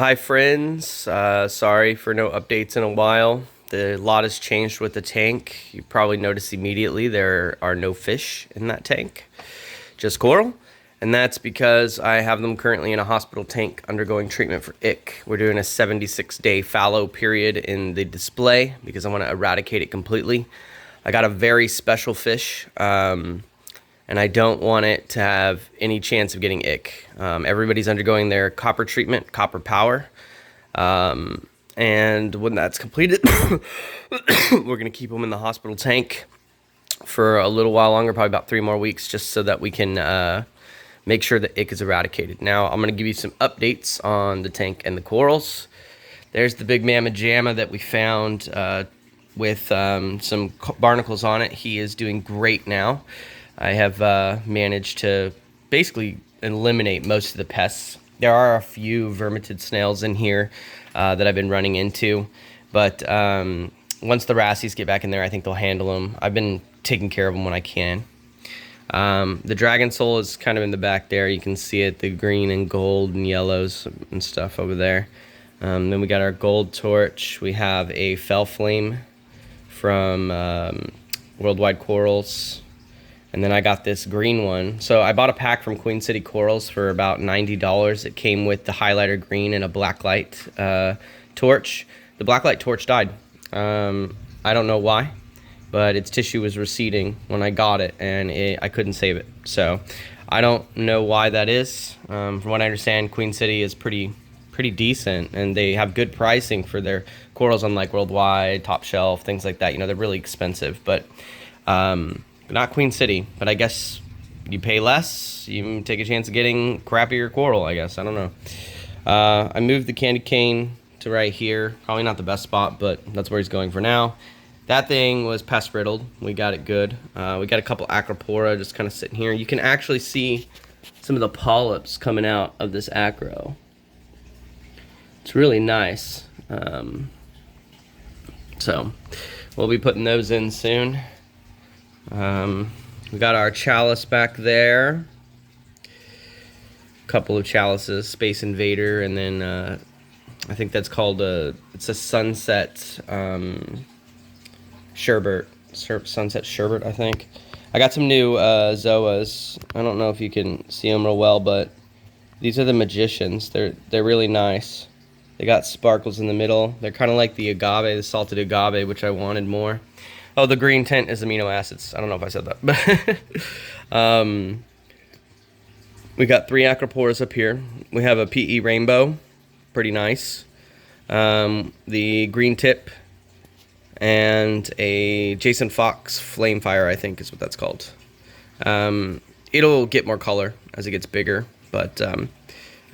Hi friends, sorry for no updates in a while. The lot has changed with the tank. You probably noticed immediately there are no fish in that tank, just coral. And that's because I have them currently in a hospital tank undergoing treatment for ick. We're doing a 76-day fallow period in the display because I want to eradicate it completely. I got a very special fish, and I don't want it to have any chance of getting ick. Everybody's undergoing their copper treatment, copper power. And when that's completed, we're going to keep them in the hospital tank for a little while longer, probably about 3 more weeks, just so that we can make sure that ick is eradicated. Now, I'm going to give you some updates on the tank and the corals. There's the big mamma jamma that we found with some barnacles on it. He is doing great now. I have managed to basically eliminate most of the pests. There are a few vermitid snails in here that I've been running into, but once the wrasses get back in there, I think they'll handle them. I've been taking care of them when I can. The dragon soul is kind of in the back there. You can see it, the green and gold and yellows and stuff over there. Then we got our gold torch. We have a fell flame from Worldwide Corals. And then I got this green one. So I bought a pack from Queen City Corals for about $90. It came with the highlighter green and a blacklight torch. The blacklight torch died. I don't know why, but its tissue was receding when I got it, and I couldn't save it. So I don't know why that is. From what I understand, Queen City is pretty decent, and they have good pricing for their corals on like Worldwide, Top Shelf, things like that. You know, they're really expensive, but not Queen City. But I guess you pay less, you take a chance of getting crappier coral, I guess. I don't know. I moved the candy cane to right here. Probably not the best spot, but that's where he's going for now. That thing was pest riddled. We got it good. We got a couple acropora just kind of sitting here. You can actually see some of the polyps coming out of this acro. It's really nice. So we'll be putting those in soon. We got our chalice back there. A couple of chalices, Space Invader, and then I think that's called it's a sunset sherbet. Sunset sherbet, I think. I got some new zoas. I don't know if you can see them real well, but these are the magicians. They're really nice. They got sparkles in the middle. They're kind of like the agave, the salted agave, which I wanted more. Oh, the green tint is amino acids. I don't know if I said that. We got 3 acroporas up here. We have a PE rainbow, pretty nice. The green tip, and a Jason Fox flamefire, I think is what that's called. It'll get more color as it gets bigger, but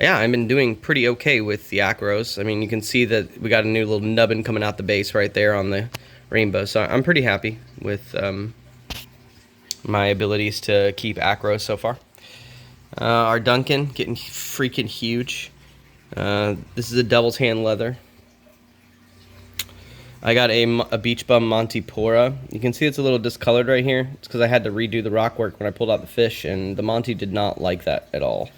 yeah, I've been doing pretty okay with the acros. I mean, you can see that we got a new little nubbin coming out the base right there on the rainbow, so I'm pretty happy with my abilities to keep acros so far. Our Duncan getting freaking huge. This is a devil's hand leather. I got a beach bum Montipora. You can see it's a little discolored right here. It's because I had to redo the rock work when I pulled out the fish, and the Monty did not like that at all.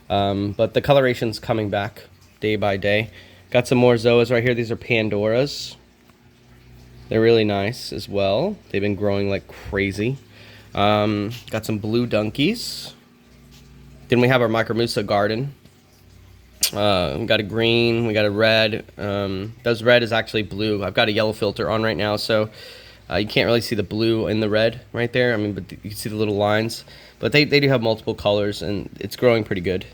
But the coloration's coming back day by day. Got some more zoas right here. These are Pandoras. They're really nice as well. They've been growing like crazy. Got some blue donkeys. Then we have our Micromusa garden. We got a green, we got a red. Those red is actually blue. I've got a yellow filter on right now, so you can't really see the blue in the red right there. I mean, but you can see the little lines. But they do have multiple colors, and it's growing pretty good.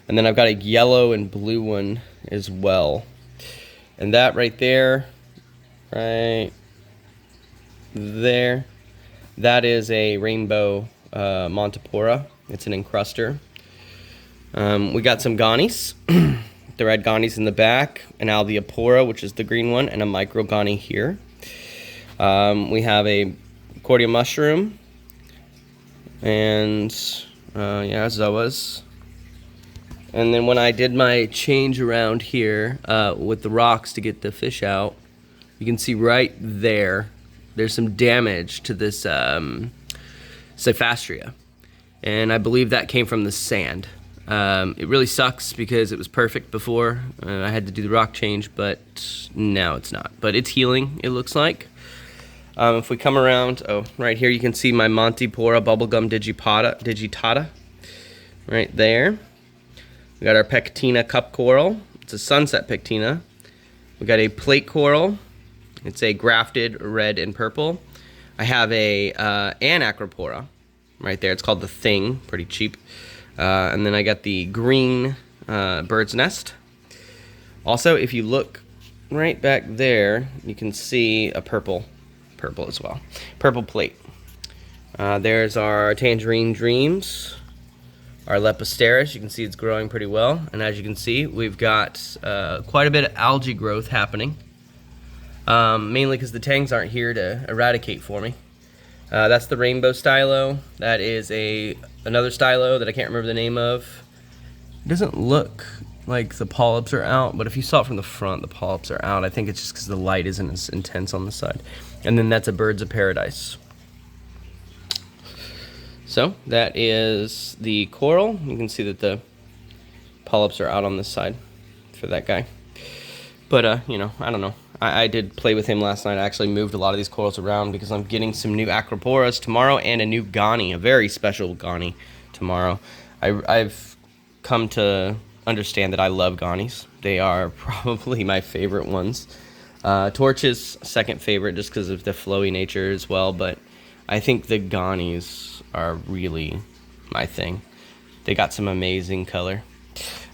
And then I've got a yellow and blue one as well. And that right there, right there, that is a rainbow Montipora. It's an encruster. We got some Ganies, the red Ganies in the back, an Alveopora, which is the green one, and a micro Gani here. We have a Cordia mushroom, and yeah, zoas. And then when I did my change around here with the rocks to get the fish out, you can see right there, there's some damage to this Cyphastria. And I believe that came from the sand. It really sucks because it was perfect before. I had to do the rock change, but now it's not. But it's healing, it looks like. If we come around, right here you can see my Montipora bubblegum digitata. Right there. We got our Pectina cup coral. It's a sunset Pectina. We got a plate coral. It's a grafted red and purple. I have an Acropora right there. It's called the Thing, pretty cheap. And then I got the green bird's nest. Also, if you look right back there, you can see a purple as well. Purple plate. There's our Tangerine Dreams, our Lepisteris. You can see it's growing pretty well. And as you can see, we've got quite a bit of algae growth happening. Mainly because the tangs aren't here to eradicate for me. That's the rainbow stylo. That is another stylo that I can't remember the name of. It doesn't look like the polyps are out, but if you saw it from the front, the polyps are out. I think it's just because the light isn't as intense on the side. And then that's a Birds of Paradise. So that is the coral. You can see that the polyps are out on this side for that guy. But, you know, I don't know. I did play with him last night. I actually moved a lot of these corals around because I'm getting some new Acroporas tomorrow and a new Gani, a very special Gani tomorrow. I've come to understand that I love Ganis. They are probably my favorite ones. Torches, second favorite just because of the flowy nature as well, but I think the Ganis are really my thing. They got some amazing color.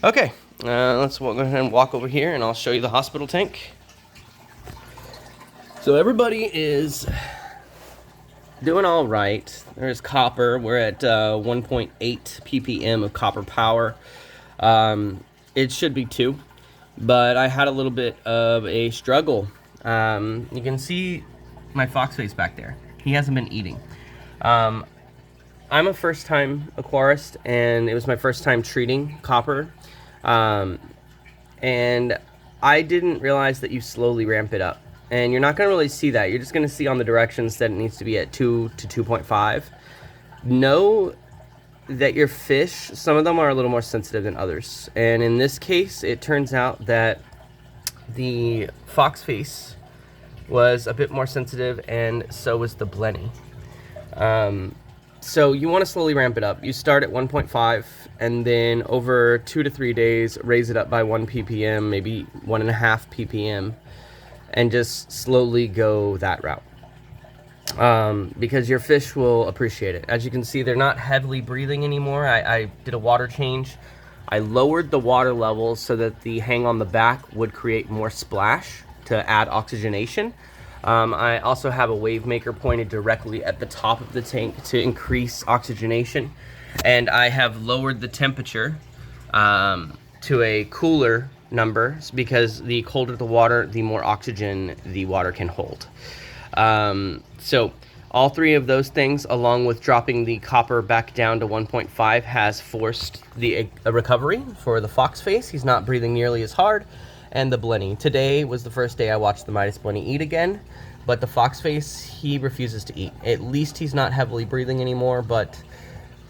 Okay, let's go ahead and walk over here and I'll show you the hospital tank. So everybody is doing all right. There's copper. We're at 1.8 ppm of copper power. It should be 2, but I had a little bit of a struggle. You can see my fox face back there. He hasn't been eating. I'm a first-time aquarist, and it was my first time treating copper. And I didn't realize that you slowly ramp it up. And you're not going to really see that. You're just going to see on the directions that it needs to be at 2 to 2.5. Know that your fish, some of them are a little more sensitive than others. And in this case, it turns out that the fox face was a bit more sensitive, and so was the blenny. So you want to slowly ramp it up. You start at 1.5, and then over 2 to 3 days, raise it up by 1 ppm, maybe 1.5 ppm. And just slowly go that route, because your fish will appreciate it. As you can see, they're not heavily breathing anymore. I did a water change. I lowered the water levels so that the hang on the back would create more splash to add oxygenation. I also have a wave maker pointed directly at the top of the tank to increase oxygenation, and I have lowered the temperature to a cooler numbers, because the colder the water, the more oxygen the water can hold. So all 3 of those things, along with dropping the copper back down to 1.5, has forced a recovery for the fox face. He's not breathing nearly as hard. And the blenny. Today was the first day I watched the Midas blenny eat again, but the fox face, he refuses to eat. At least he's not heavily breathing anymore, but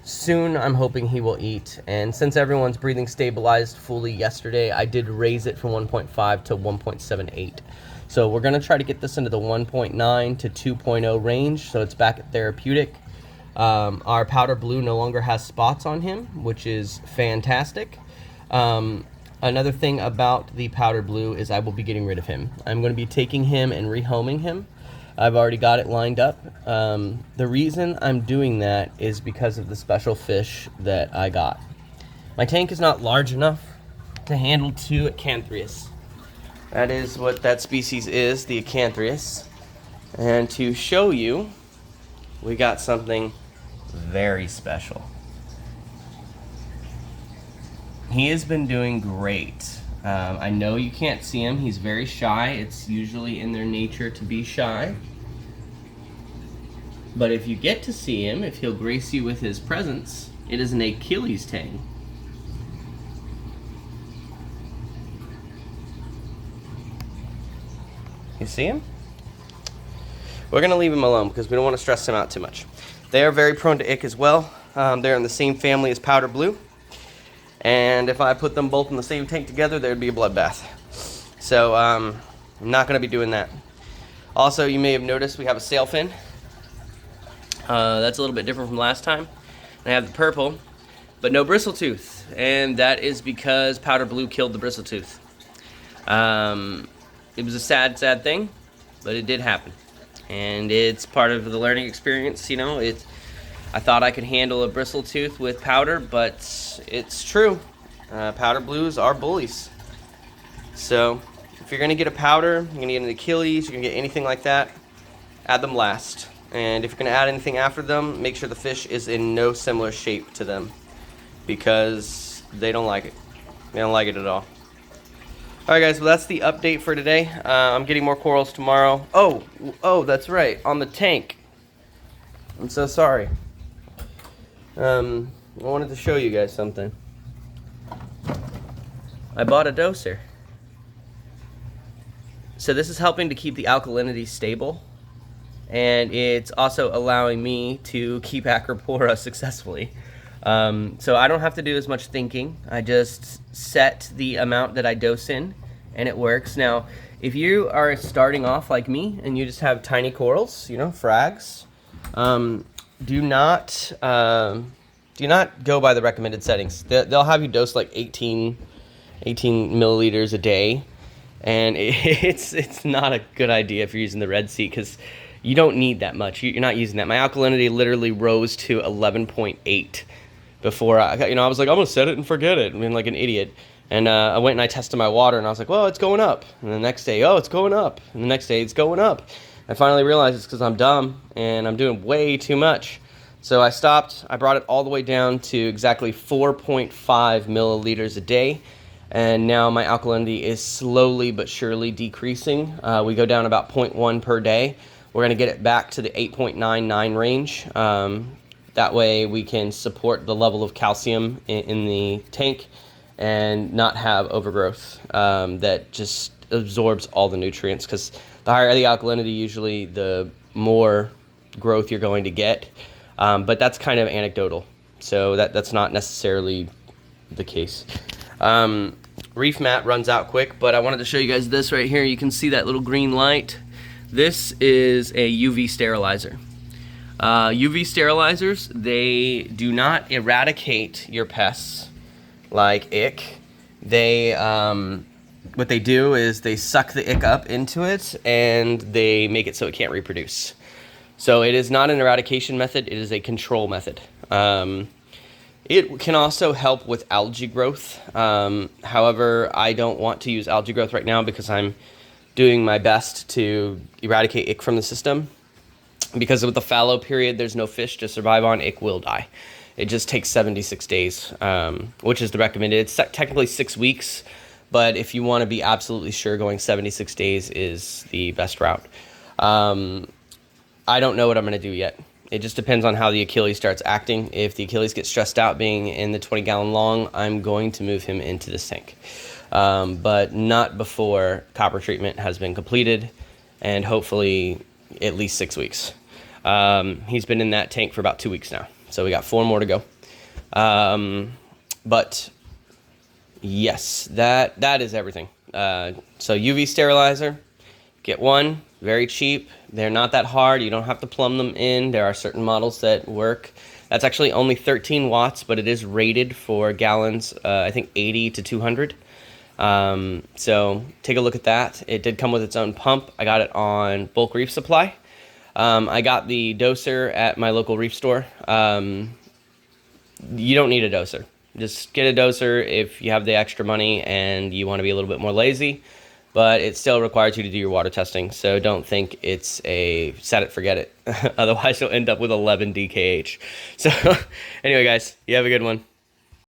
soon I'm hoping he will eat. And since everyone's breathing stabilized fully yesterday, I did raise it from 1.5 to 1.78. So we're going to try to get this into the 1.9 to 2.0 range, so it's back at therapeutic. Our powder blue no longer has spots on him, which is fantastic. Another thing about the powder blue is I will be getting rid of him. I'm going to be taking him and rehoming him. I've already got it lined up. The reason I'm doing that is because of the special fish that I got. My tank is not large enough to handle 2 acanthrius. That is what that species is, the acanthrius. And to show you, we got something very special. He has been doing great. I know you can't see him. He's very shy. It's usually in their nature to be shy. But if you get to see him, if he'll grace you with his presence, it is an Achilles tang. You see him? We're going to leave him alone because we don't want to stress him out too much. They are very prone to ick as well. They're in the same family as powder blue. And if I put them both in the same tank together, there'd be a bloodbath. So I'm not going to be doing that. Also, you may have noticed we have a sail fin. That's a little bit different from last time. I have the purple, but no bristletooth, and that is because powder blue killed the bristletooth. It was a sad thing, but it did happen, and it's part of the learning experience. You know, I thought I could handle a bristletooth with powder, but it's true. Powder blues are bullies. So if you're gonna get a powder, you're gonna get an Achilles, you're gonna get anything like that, add them last. And if you're gonna add anything after them, make sure the fish is in no similar shape to them, because they don't like it. They don't like it at all. Alright guys, well that's the update for today. I'm getting more corals tomorrow. Oh, that's right, on the tank. I'm so sorry. I wanted to show you guys something. I bought a doser. So this is helping to keep the alkalinity stable, and it's also allowing me to keep Acropora successfully. So I don't have to do as much thinking. I just set the amount that I dose in, and it works. Now, if you are starting off like me and you just have tiny corals, you know, frags, do not go by the recommended settings. They'll have you dose like 18 milliliters a day, and it's not a good idea if you're using the Red Sea, because you don't need that much. You're not using that. My alkalinity literally rose to 11.8 before I was like, I'm gonna set it and forget it. I mean, like an idiot. And I went and I tested my water, and I was like, well, it's going up. And the next day, oh, it's going up. And the next day, it's going up. I finally realized it's because I'm dumb and I'm doing way too much. So I stopped. I brought it all the way down to exactly 4.5 milliliters a day. And now my alkalinity is slowly but surely decreasing. We go down about 0.1 per day. We're going to get it back to the 8.99 range. That way we can support the level of calcium in the tank and not have overgrowth that just absorbs all the nutrients, because the higher the alkalinity, usually the more growth you're going to get. But that's kind of anecdotal, so that's not necessarily the case. Reef mat runs out quick, but I wanted to show you guys this right here. You can see that little green light. This is a UV sterilizer. UV sterilizers, they do not eradicate your pests like ick. They what they do is they suck the ick up into it, and they make it so it can't reproduce. So it is not an eradication method, it is a control method. It can also help with algae growth. However, I don't want to use algae growth right now because I'm doing my best to eradicate ick from the system. Because with the fallow period, there's no fish to survive on, ick will die. It just takes 76 days, which is the recommended. It's technically 6 weeks, but if you want to be absolutely sure, going 76 days is the best route. I don't know what I'm going to do yet. It just depends on how the Achilles starts acting. If the Achilles gets stressed out being in the 20-gallon long, I'm going to move him into this tank. But not before copper treatment has been completed, and hopefully at least 6 weeks. He's been in that tank for about 2 weeks now, so we got 4 more to go. But yes, that is everything. So UV sterilizer, get one, very cheap. They're not that hard. You don't have to plumb them in. There are certain models that work. That's actually only 13 watts, but it is rated for gallons, I think 80 to 200. So take a look at that. It did come with its own pump. I got it on bulk reef supply. I got the doser at my local reef store. You don't need a doser. Just get a doser if you have the extra money and you want to be a little bit more lazy, but it still requires you to do your water testing. So don't think it's a set it, forget it. Otherwise you'll end up with 11 DKH. So anyway, guys, you have a good one.